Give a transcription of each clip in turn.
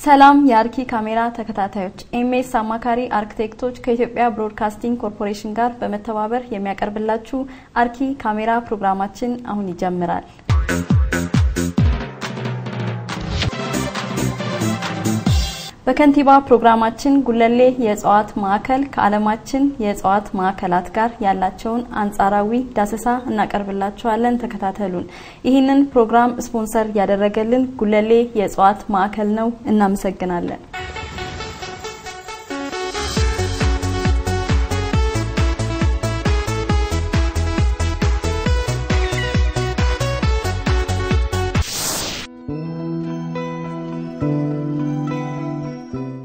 ሰላም የአርኪ ካሜራ ተከታታዮች ኤምኤስ አማካሪ አርኪቴክቶች ከኢትዮጵያ ብሮድካስቲንግ ኮርፖሬሽን ጋር በመተባበር የሚያቀርብላችሁ አርኪ ካሜራ ፕሮግራማችን አሁን ይጀምራል። በከንቲባ ፕሮግራማችን ጉለሌ የእጽዋት ማዕከል ከዓለማችን የእጽዋት ማዕከላት ጋር ያላቸውን አንጻራዊ ዳሰሳ እናቀርብላችኋለን። ተከታተሉን። ይህንን ፕሮግራም ስፖንሰር ያደረገልን ጉለሌ የእጽዋት ማዕከል ነው። እናመሰግናለን።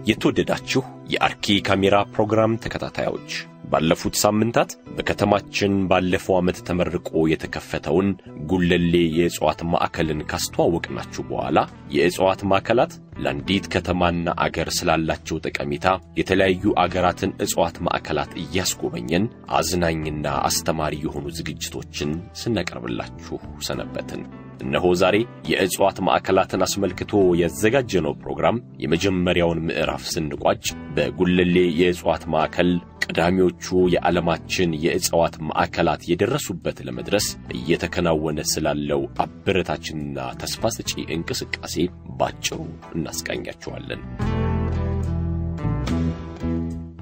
የተወደዳችሁ የአርኪ ካሜራ ፕሮግራም ተከታታዮች ባለፉት ሳምንታት በከተማችን ባለፈው ዓመት ተመርቆ የተከፈተውን ጉለሌ የእጽዋት ማዕከልን ካስተዋወቅናችሁ በኋላ የእጽዋት ማዕከላት ለአንዲት ከተማና አገር ስላላቸው ጠቀሜታ የተለያዩ አገራትን እጽዋት ማዕከላት እያስጎበኘን አዝናኝና አስተማሪ የሆኑ ዝግጅቶችን ስናቀርብላችሁ ሰነበትን። እነሆ ዛሬ የእጽዋት ማዕከላትን አስመልክቶ ያዘጋጀነው ፕሮግራም የመጀመሪያውን ምዕራፍ ስንቋጭ በጉለሌ የእጽዋት ማዕከል ቀዳሚዎቹ የዓለማችን የእጽዋት ማዕከላት የደረሱበት ለመድረስ እየተከናወነ ስላለው አበረታችና ተስፋ ሰጪ እንቅስቃሴ ባጭሩ እናስቃኛችኋለን።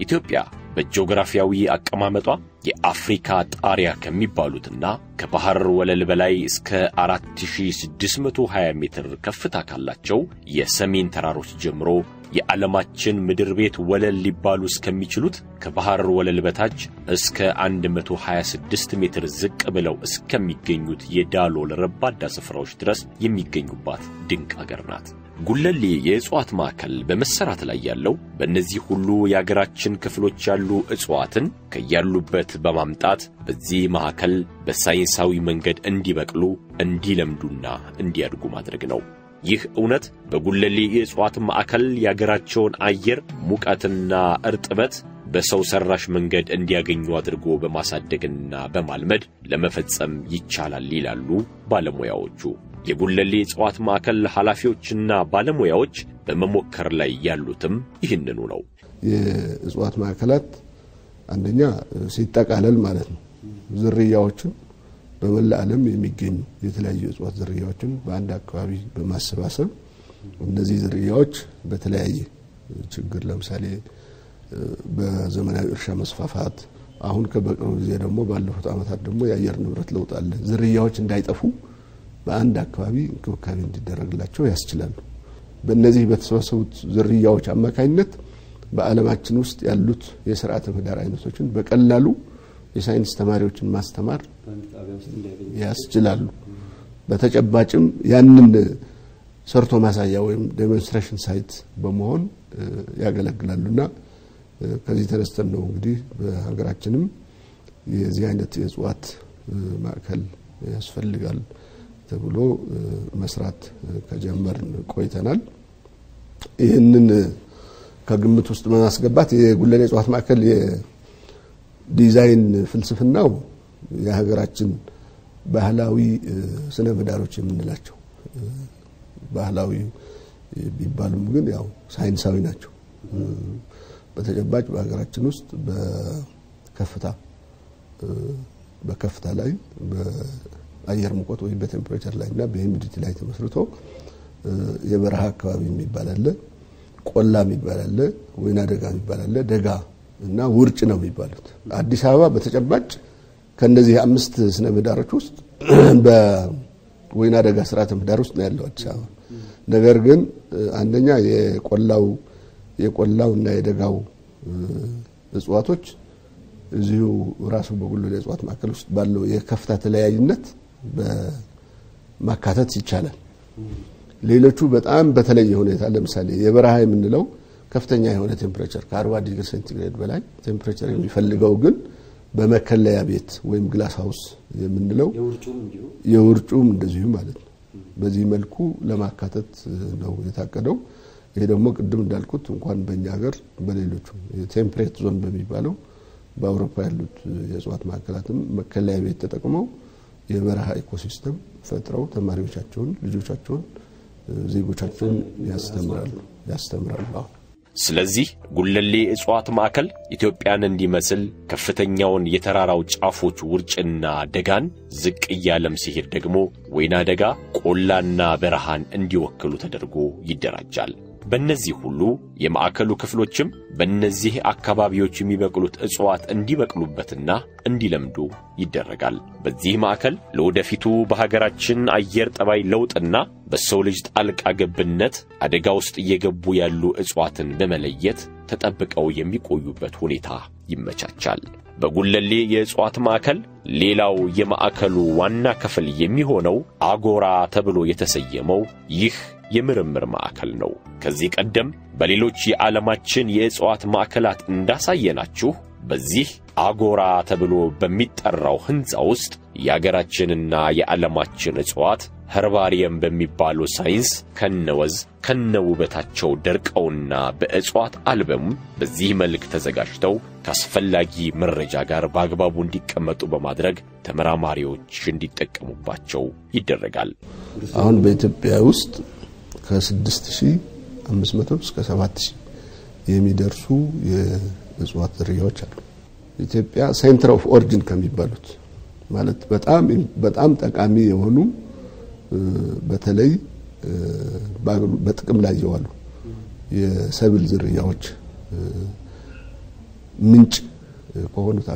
ኢትዮጵያ በጂኦግራፊያዊ አቀማመጧ የአፍሪካ ጣሪያ ከሚባሉትና ከባህር ወለል በላይ እስከ 4620 ሜትር ከፍታ ካላቸው የሰሜን ተራሮች ጀምሮ የዓለማችን ምድር ቤት ወለል ሊባሉ እስከሚችሉት ከባህር ወለል በታች እስከ 126 ሜትር ዝቅ ብለው እስከሚገኙት የዳሎል ረባዳ ስፍራዎች ድረስ የሚገኙባት ድንቅ ሀገር ናት። ጉለሌ የእጽዋት ማዕከል በመሰራት ላይ ያለው በእነዚህ ሁሉ የአገራችን ክፍሎች ያሉ እጽዋትን ከያሉበት በማምጣት በዚህ ማዕከል በሳይንሳዊ መንገድ እንዲበቅሉ እንዲለምዱና እንዲያድጉ ማድረግ ነው። ይህ እውነት በጉለሌ የእጽዋት ማዕከል የአገራቸውን አየር ሙቀትና እርጥበት በሰው ሰራሽ መንገድ እንዲያገኙ አድርጎ በማሳደግና በማልመድ ለመፈጸም ይቻላል ይላሉ ባለሙያዎቹ። የጉለሌ የእጽዋት ማዕከል ኃላፊዎችና ባለሙያዎች በመሞከር ላይ ያሉትም ይህንኑ ነው። የእጽዋት ማዕከላት አንደኛ ሲጠቃለል ማለት ነው ዝርያዎችን በመላ ዓለም የሚገኙ የተለያዩ እጽዋት ዝርያዎችን በአንድ አካባቢ በማሰባሰብ እነዚህ ዝርያዎች በተለያየ ችግር ለምሳሌ በዘመናዊ እርሻ መስፋፋት አሁን ከበቅርቡ ጊዜ ደግሞ ባለፉት ዓመታት ደግሞ የአየር ንብረት ለውጥ አለ ዝርያዎች እንዳይጠፉ በአንድ አካባቢ እንክብካቤ እንዲደረግላቸው ያስችላሉ። በእነዚህ በተሰበሰቡት ዝርያዎች አማካኝነት በዓለማችን ውስጥ ያሉት የሥርዓተ ምህዳር አይነቶችን በቀላሉ የሳይንስ ተማሪዎችን ማስተማር ያስችላሉ። በተጨባጭም ያንን ሰርቶ ማሳያ ወይም ዴሞንስትሬሽን ሳይት በመሆን ያገለግላሉና ከዚህ ተነስተን ነው እንግዲህ በሀገራችንም የዚህ አይነት የእጽዋት ማዕከል ያስፈልጋል ተብሎ መስራት ከጀመርን ቆይተናል። ይህንን ከግምት ውስጥ በማስገባት የጉለሌ የእጽዋት ማዕከል የዲዛይን ፍልስፍናው የሀገራችን ባህላዊ ስነ ምህዳሮች የምንላቸው ባህላዊ ቢባሉም ግን ያው ሳይንሳዊ ናቸው። በተጨባጭ በሀገራችን ውስጥ በከፍታ ላይ በአየር ሙቀት ወይ በቴምፕሬቸር ላይና በሂዩሚዲቲ ላይ ተመስርቶ የበረሃ አካባቢ የሚባል አለ፣ ቆላ የሚባል አለ፣ ወይና ደጋ የሚባል አለ፣ ደጋ እና ውርጭ ነው የሚባሉት። አዲስ አበባ በተጨባጭ ከነዚህ አምስት ስነ ምህዳሮች ውስጥ በወይና ደጋ ስርዓተ ምህዳር ውስጥ ነው ያለው አዲስ አበባ። ነገር ግን አንደኛ የቆላውና የደጋው እጽዋቶች እዚሁ ራሱ በጉለሌ የእጽዋት ማዕከል ውስጥ ባለው የከፍታ ተለያይነት በማካተት ይቻላል። ሌሎቹ በጣም በተለየ ሁኔታ ለምሳሌ የበረሃ የምንለው ከፍተኛ የሆነ ቴምፕሬቸር ከ40 ዲግሪ ሴንቲግሬድ በላይ ቴምፕሬቸር የሚፈልገው ግን በመከለያ ቤት ወይም ግላስ ሃውስ የምንለው የውርጩም እንደዚሁ ማለት ነው። በዚህ መልኩ ለማካተት ነው የታቀደው። ይሄ ደግሞ ቅድም እንዳልኩት እንኳን በእኛ ሀገር በሌሎቹ ቴምፕሬት ዞን በሚባለው በአውሮፓ ያሉት የእጽዋት ማዕከላትም መከለያ ቤት ተጠቅመው የበረሃ ኢኮሲስተም ፈጥረው ተማሪዎቻቸውን ልጆቻቸውን ዜጎቻቸውን ያስተምራሉ። ስለዚህ ጉለሌ እጽዋት ማዕከል ኢትዮጵያን እንዲመስል ከፍተኛውን የተራራው ጫፎች ውርጭና ደጋን ዝቅ እያለም ሲሄድ ደግሞ ወይና ደጋ ቆላና በረሃን እንዲወክሉ ተደርጎ ይደራጃል። በእነዚህ ሁሉ የማዕከሉ ክፍሎችም በእነዚህ አካባቢዎች የሚበቅሉት እጽዋት እንዲበቅሉበትና እንዲለምዱ ይደረጋል። በዚህ ማዕከል ለወደፊቱ በሀገራችን አየር ጠባይ ለውጥና በሰው ልጅ ጣልቃ ገብነት አደጋ ውስጥ እየገቡ ያሉ እጽዋትን በመለየት ተጠብቀው የሚቆዩበት ሁኔታ ይመቻቻል። በጉለሌ የእጽዋት ማዕከል ሌላው የማዕከሉ ዋና ክፍል የሚሆነው አጎራ ተብሎ የተሰየመው ይህ የምርምር ማዕከል ነው። ከዚህ ቀደም በሌሎች የዓለማችን የእጽዋት ማዕከላት እንዳሳየናችሁ በዚህ አጎራ ተብሎ በሚጠራው ህንጻ ውስጥ የአገራችንና የዓለማችን እጽዋት ኸርባሪየም በሚባለው ሳይንስ ከነወዝ ከነውበታቸው ደርቀውና በእጽዋት አልበም በዚህ መልክ ተዘጋጅተው ከአስፈላጊ መረጃ ጋር በአግባቡ እንዲቀመጡ በማድረግ ተመራማሪዎች እንዲጠቀሙባቸው ይደረጋል። አሁን በኢትዮጵያ ውስጥ ከ6500 እስከ 7000 የሚደርሱ የእጽዋት ዝርያዎች አሉ። ኢትዮጵያ ሴንተር ኦፍ ኦሪጂን ከሚባሉት ማለት በጣም ጠቃሚ የሆኑ በተለይ በጥቅም ላይ የዋሉ የሰብል ዝርያዎች ምንጭ ከሆኑት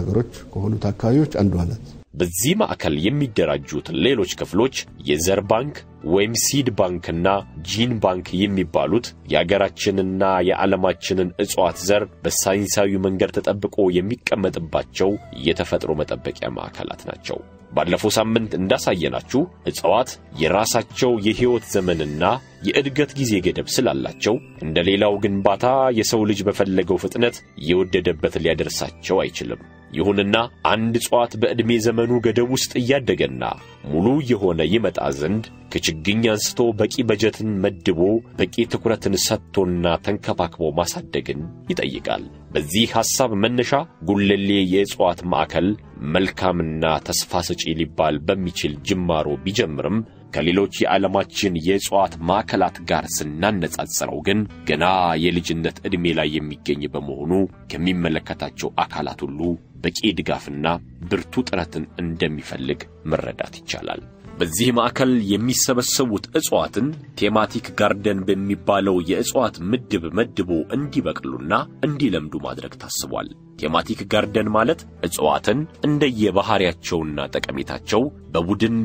አካባቢዎች አንዷ ናት። በዚህ ማዕከል የሚደራጁት ሌሎች ክፍሎች የዘር ባንክ ወይም ሲድ ባንክና ጂን ባንክ የሚባሉት የአገራችንና የዓለማችንን እጽዋት ዘር በሳይንሳዊ መንገድ ተጠብቆ የሚቀመጥባቸው የተፈጥሮ መጠበቂያ ማዕከላት ናቸው። ባለፈው ሳምንት እንዳሳየናችሁ እጽዋት የራሳቸው የህይወት ዘመንና የእድገት ጊዜ ገደብ ስላላቸው እንደሌላው ግንባታ የሰው ልጅ በፈለገው ፍጥነት የወደደበት ሊያደርሳቸው አይችልም። ይሁንና አንድ እጽዋት በእድሜ ዘመኑ ገደብ ውስጥ ያደገና ሙሉ የሆነ ይመጣ ዘንድ ከችግኝ አንስቶ በቂ በጀትን መድቦ በቂ ትኩረትን ሰጥቶና ተንከባክቦ ማሳደግን ይጠይቃል። በዚህ ሐሳብ መነሻ ጉለሌ የእጽዋት ማዕከል መልካምና ተስፋ ሰጪ ሊባል በሚችል ጅማሮ ቢጀምርም ከሌሎች የዓለማችን የእጽዋት ማዕከላት ጋር ስናነጻጽረው ግን ገና የልጅነት ዕድሜ ላይ የሚገኝ በመሆኑ ከሚመለከታቸው አካላት ሁሉ በቂ ድጋፍና ብርቱ ጥረትን እንደሚፈልግ መረዳት ይቻላል። በዚህ ማዕከል የሚሰበሰቡት እጽዋትን ቴማቲክ ጋርደን በሚባለው የእጽዋት ምድብ መድቦ እንዲበቅሉና እንዲለምዱ ማድረግ ታስቧል። ቴማቲክ ጋርደን ማለት እጽዋትን እንደየባህሪያቸውና ጠቀሜታቸው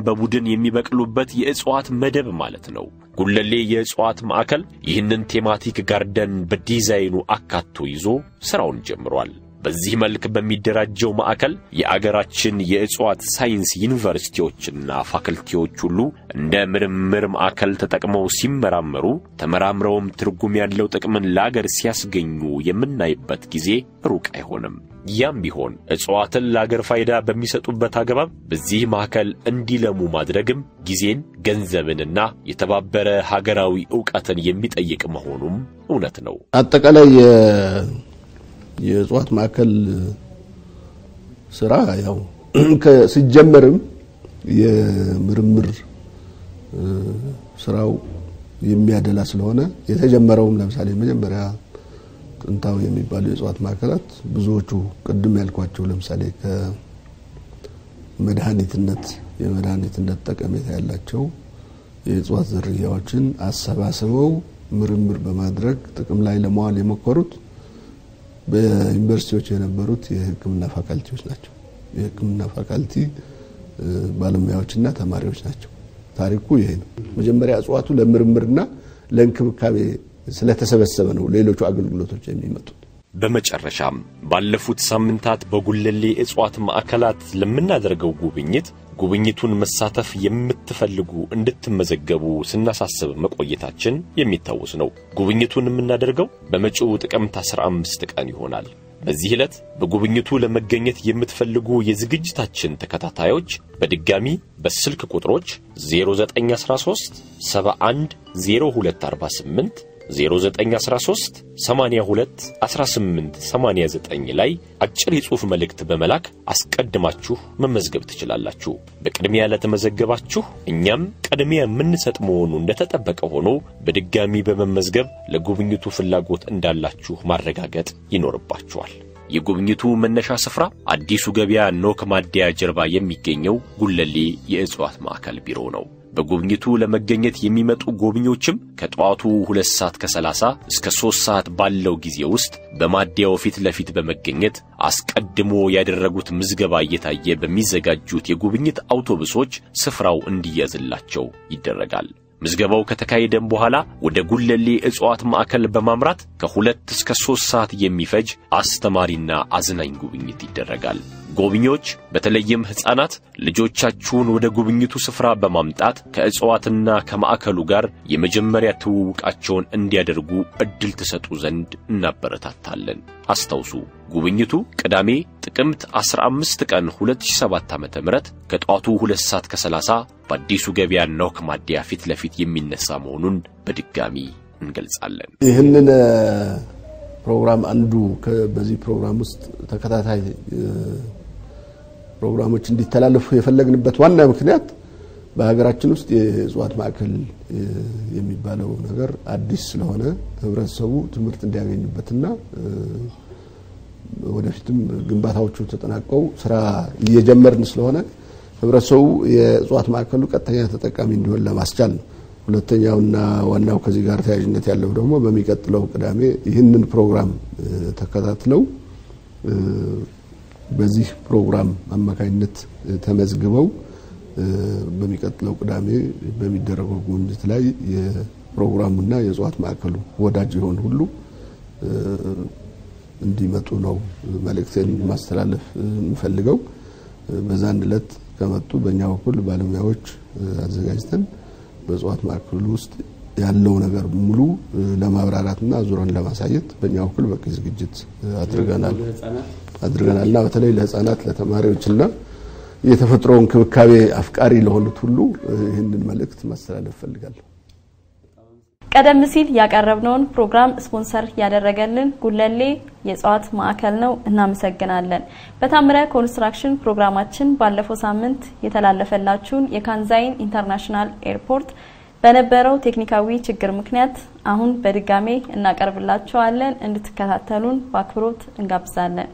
በቡድን የሚበቅሉበት የእጽዋት መደብ ማለት ነው። ጉለሌ የእጽዋት ማዕከል ይህንን ቴማቲክ ጋርደን በዲዛይኑ አካቶ ይዞ ስራውን ጀምሯል። በዚህ መልክ በሚደራጀው ማዕከል የአገራችን የእጽዋት ሳይንስ ዩኒቨርሲቲዎችና ፋክልቲዎች ሁሉ እንደ ምርምር ማዕከል ተጠቅመው ሲመራመሩ ተመራምረውም ትርጉም ያለው ጥቅምን ለአገር ሲያስገኙ የምናይበት ጊዜ ሩቅ አይሆንም። ያም ቢሆን እጽዋትን ለአገር ፋይዳ በሚሰጡበት አግባብ በዚህ ማዕከል እንዲለሙ ማድረግም ጊዜን፣ ገንዘብንና የተባበረ ሀገራዊ ዕውቀትን የሚጠይቅ መሆኑም እውነት ነው። አጠቃላይ የእጽዋት ማዕከል ስራ ያው ከሲጀመርም የምርምር ስራው የሚያደላ ስለሆነ የተጀመረውም ለምሳሌ መጀመሪያ ጥንታዊ የሚባሉ የእጽዋት ማዕከላት ብዙዎቹ ቅድም ያልኳቸው ለምሳሌ የመድኃኒትነት ጠቀሜታ ያላቸው የእጽዋት ዝርያዎችን አሰባስበው ምርምር በማድረግ ጥቅም ላይ ለማዋል የሞከሩት በዩኒቨርሲቲዎች የነበሩት የሕክምና ፋካልቲዎች ናቸው። የሕክምና ፋካልቲ ባለሙያዎችና ተማሪዎች ናቸው። ታሪኩ ይሄ ነው። መጀመሪያ እጽዋቱ ለምርምርና ለእንክብካቤ ስለተሰበሰበ ነው ሌሎቹ አገልግሎቶች የሚመጡት። በመጨረሻም ባለፉት ሳምንታት በጉለሌ እጽዋት ማዕከላት ለምናደርገው ጉብኝቱን መሳተፍ የምትፈልጉ እንድትመዘገቡ ስናሳስብ መቆየታችን የሚታወስ ነው። ጉብኝቱን የምናደርገው በመጪው ጥቅምት 15 ቀን ይሆናል። በዚህ ዕለት በጉብኝቱ ለመገኘት የምትፈልጉ የዝግጅታችን ተከታታዮች በድጋሚ በስልክ ቁጥሮች 0913 71 0248 0913 82 18 89 ላይ አጭር የጽሑፍ መልእክት በመላክ አስቀድማችሁ መመዝገብ ትችላላችሁ። በቅድሚያ ለተመዘገባችሁ እኛም ቅድሚያ የምንሰጥ መሆኑ እንደተጠበቀ ሆኖ በድጋሚ በመመዝገብ ለጉብኝቱ ፍላጎት እንዳላችሁ ማረጋገጥ ይኖርባችኋል። የጉብኝቱ መነሻ ስፍራ አዲሱ ገበያ ኖክ ማደያ ጀርባ የሚገኘው ጉለሌ የእጽዋት ማዕከል ቢሮ ነው። በጉብኝቱ ለመገኘት የሚመጡ ጎብኚዎችም ከጧቱ 2:30 እስከ 3 ባለው ጊዜ ውስጥ በማደያው ፊት ለፊት በመገኘት አስቀድሞ ያደረጉት ምዝገባ እየታየ በሚዘጋጁት የጉብኝት አውቶቡሶች ስፍራው እንዲያዝላቸው ይደረጋል። ምዝገባው ከተካሄደም በኋላ ወደ ጉለሌ እጽዋት ማዕከል በማምራት ከ2 እስከ 3 የሚፈጅ አስተማሪና አዝናኝ ጉብኝት ይደረጋል። ጎብኚዎች በተለይም ህፃናት ልጆቻቸውን ወደ ጉብኝቱ ስፍራ በማምጣት ከእጽዋትና ከማዕከሉ ጋር የመጀመሪያ ትውውቃቸውን እንዲያደርጉ እድል ተሰጡ ዘንድ እናበረታታለን። አስተውሱ፣ ጉብኝቱ ቅዳሜ ጥቅምት 15 ቀን 2007 ዓ.ም ከጧቱ 2:30 በአዲሱ ገበያ ኖክ ማደያ ፊት ለፊት የሚነሳ መሆኑን በድጋሚ እንገልጻለን። ይህንን ፕሮግራም አንዱ በዚህ ፕሮግራም ውስጥ ተከታታይ ፕሮግራሞች እንዲተላለፉ የፈለግንበት ዋና ምክንያት በሀገራችን ውስጥ የእጽዋት ማዕከል የሚባለው ነገር አዲስ ስለሆነ ህብረተሰቡ ትምህርት እንዲያገኝበትና ወደፊትም ግንባታዎቹ ተጠናቀው ስራ እየጀመርን ስለሆነ ህብረተሰቡ የእጽዋት ማዕከሉ ቀጥተኛ ተጠቃሚ እንዲሆን ለማስቻል ነው። ሁለተኛውና ዋናው ከዚህ ጋር ተያያዥነት ያለው ደግሞ በሚቀጥለው ቅዳሜ ይህንን ፕሮግራም ተከታትለው በዚህ ፕሮግራም አማካኝነት ተመዝግበው በሚቀጥለው ቅዳሜ በሚደረገው ጉብኝት ላይ የፕሮግራሙና የእጽዋት ማዕከሉ ወዳጅ የሆኑ ሁሉ እንዲመጡ ነው መልእክቴን ማስተላለፍ እንፈልገው። በዛን ዕለት ከመጡ በእኛ በኩል ባለሙያዎች አዘጋጅተን በእጽዋት ማዕከሉ ውስጥ ያለው ነገር ሙሉ ለማብራራትና ዙረን ለማሳየት በእኛ በኩል በቂ ዝግጅት አድርገናልና በተለይ ለህፃናት ለተማሪዎችና የተፈጥሮ እንክብካቤ አፍቃሪ ለሆኑት ሁሉ ይህንን መልእክት ማስተላለፍ ፈልጋለሁ። ቀደም ሲል ያቀረብነውን ፕሮግራም ስፖንሰር ያደረገልን ጉለሌ የእጽዋት ማዕከል ነው። እናመሰግናለን። በታምረ ኮንስትራክሽን ፕሮግራማችን ባለፈው ሳምንት የተላለፈላችሁን የካንዛይን ኢንተርናሽናል ኤርፖርት በነበረው ቴክኒካዊ ችግር ምክንያት አሁን በድጋሜ እናቀርብላችኋለን። እንድትከታተሉን በአክብሮት እንጋብዛለን።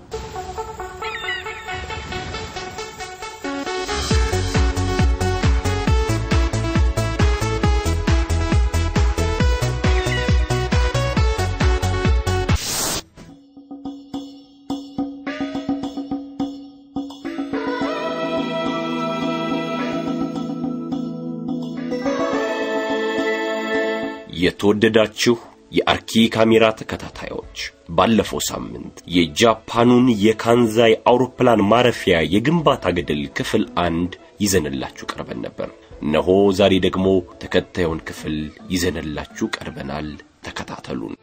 የተወደዳችሁ የአርኪ ካሜራ ተከታታዮች ባለፈው ሳምንት የጃፓኑን የካንዛይ አውሮፕላን ማረፊያ የግንባታ ገደል ክፍል 1 ይዘንላችሁ ቀርበን ነበር። እነሆ ዛሬ ደግሞ ተከታዩን ክፍል ይዘንላችሁ ቀርበናል። ተከታተሉን።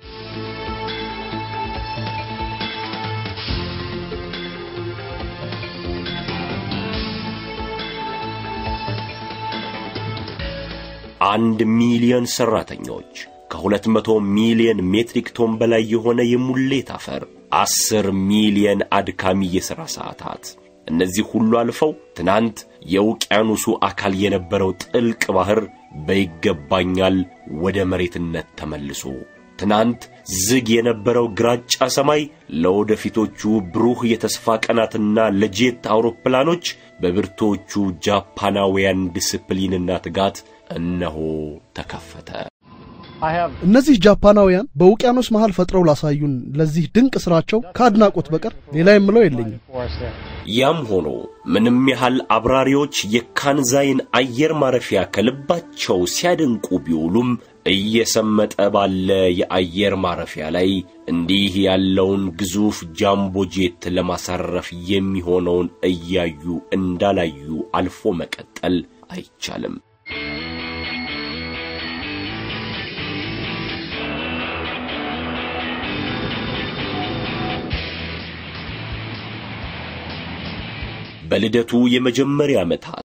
አንድ ሚሊዮን ሰራተኞች ከ200 ሚሊዮን ሜትሪክ ቶን በላይ የሆነ የሙሌት አፈር 10 ሚሊዮን አድካሚ የሥራ ሰዓታት እነዚህ ሁሉ አልፈው ትናንት የውቅያኖሱ አካል የነበረው ጥልቅ ባህር በይገባኛል ወደ መሬትነት ተመልሶ ትናንት ዝግ የነበረው ግራጫ ሰማይ ለወደፊቶቹ ብሩህ የተስፋ ቀናትና ለጄት አውሮፕላኖች በብርቶቹ ጃፓናውያን ዲሲፕሊንና ትጋት እነሆ ተከፈተ። እነዚህ ጃፓናውያን በውቅያኖስ መሃል ፈጥረው ላሳዩን ለዚህ ድንቅ ስራቸው ካድናቆት በቀር ሌላ የምለው የለኝም። ያም ሆኖ ምንም ያህል አብራሪዎች የካንዛይን አየር ማረፊያ ከልባቸው ሲያደንቁ ቢውሉም እየሰመጠ ባለ የአየር ማረፊያ ላይ እንዲህ ያለውን ግዙፍ ጃምቦ ጄት ለማሳረፍ የሚሆነውን እያዩ እንዳላዩ አልፎ መቀጠል አይቻልም። በልደቱ የመጀመሪያ ዓመታት